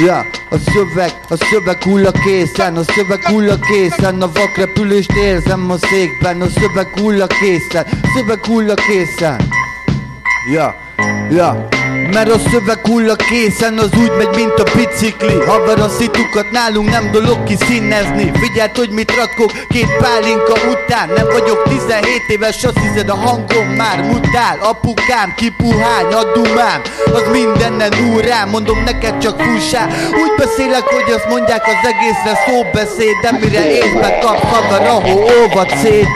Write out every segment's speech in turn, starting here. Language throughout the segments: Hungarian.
Ja, a szöveg hull a készen, a szöveg hull a készen, a vakrepülést érzem a székben, a szöveg hull a készen, szöveg hull a készen. Ja, mert a szöveg hull a készen, az úgy megy, mint a bicikli. Haver a szitukat, nálunk nem dolog kiszínezni. Figyeld, hogy mit ratkok két pálinka után. Nem vagyok 17 éves, azt hiszed, a hangom már mutál. Apukám, kipuhány, a dumám, az mindenen úrám. Mondom neked, csak fussál. Úgy beszélek, hogy azt mondják, az egészre szóbeszéd. De mire észbe kap, haver, ahol olvad szét.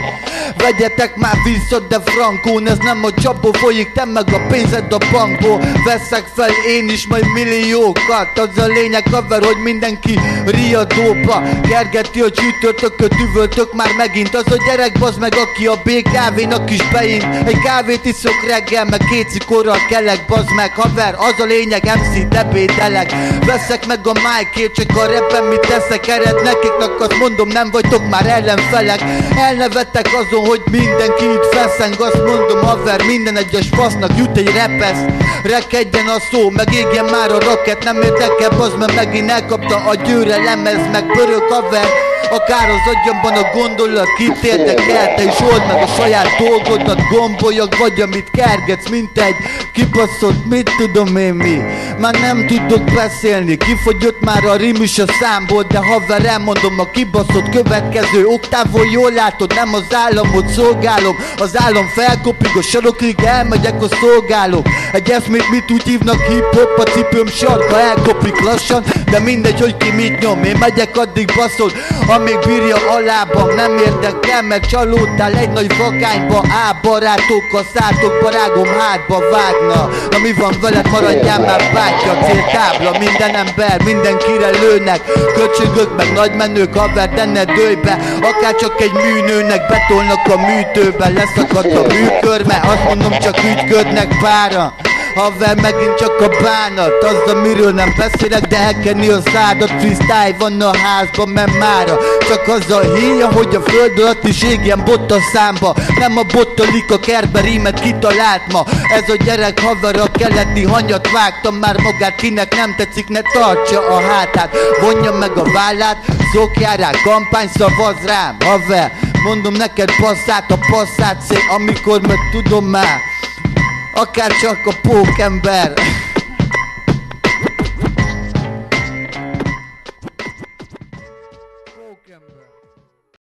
Vegyetek már vissza, de frankón, ez nem a csapból folyik, te meg a pénzed a bankból. Veszek fel én is majd milliókat, az a lényeg, haver, hogy mindenki riadóba kergeti a csütörtököt, üvöltök már megint. Az a gyerek, bazd meg, aki a BKV-nak is beint. Egy kávét iszok reggel, meg kétszikorral kelek, bazd meg, haver, az a lényeg, MC, debédelek. Veszek meg a mic-ért, csak a rappen mit teszek, ered nekiknek, azt mondom, nem vagytok már ellenfelek. Elnevettek azon, hogy mindenki itt feszeng, azt mondom, haver, minden egyes fasznak jut egy repesz. Rekedjen a szó, meg égjen már a raket, nem érdekel, bazd, mert megint elkapta a győre lemez, meg pörög, haver. Akár az agyamban a gondolat, kit érdekel, te is old meg a saját dolgodat, gombolyag vagy, amit kergetsz, mint egy kibaszott, mit tudom én mi. Már nem tudok beszélni, kifogyott már a rim is a számból, de haver, elmondom a kibaszott következő oktávon, jól látod, nem az államot szolgálom, az állam felkopig a sarokig, elmegyek a szolgálók. Egy eszmét mit úgy hívnak, hip-hop, a cipőm sarka elkopik lassan, de mindegy, hogy ki mit nyom, én megyek, addig baszol, amíg bírja a lábam, nem érdekel, mert csalódtál egy nagy vakányba. Barátokkal szálltok, barágom hátba vágna. Na mi van veled, maradjál már bátya, céltábla, minden ember, mindenkire lőnek. Köcsögök meg nagy menők, haver, de ne dőlj be. Akár csak egy műnőnek betolnak a műtőbe, leszakadt a műkörme, azt mondom, csak ügyködnek pára. Haver, megint csak a bánat, az, amiről nem beszélek, de elkenni a szádat. Freestyle van a házban, mert mára csak az a híja, hogy a föld alatt is égjen bot a számba. Nem a bottalik a kertbe, rímet kitalált ma. Ez a gyerek, haver, a keleti hanyat vágtam már magát, kinek nem tetszik, ne tartsa a hátát. Vonja meg a vállát, szokjál rá, kampány szavaz rám, haver. Mondom neked, passzát, a passzát szél, amikor meg tudom már. Akár csak a pókember.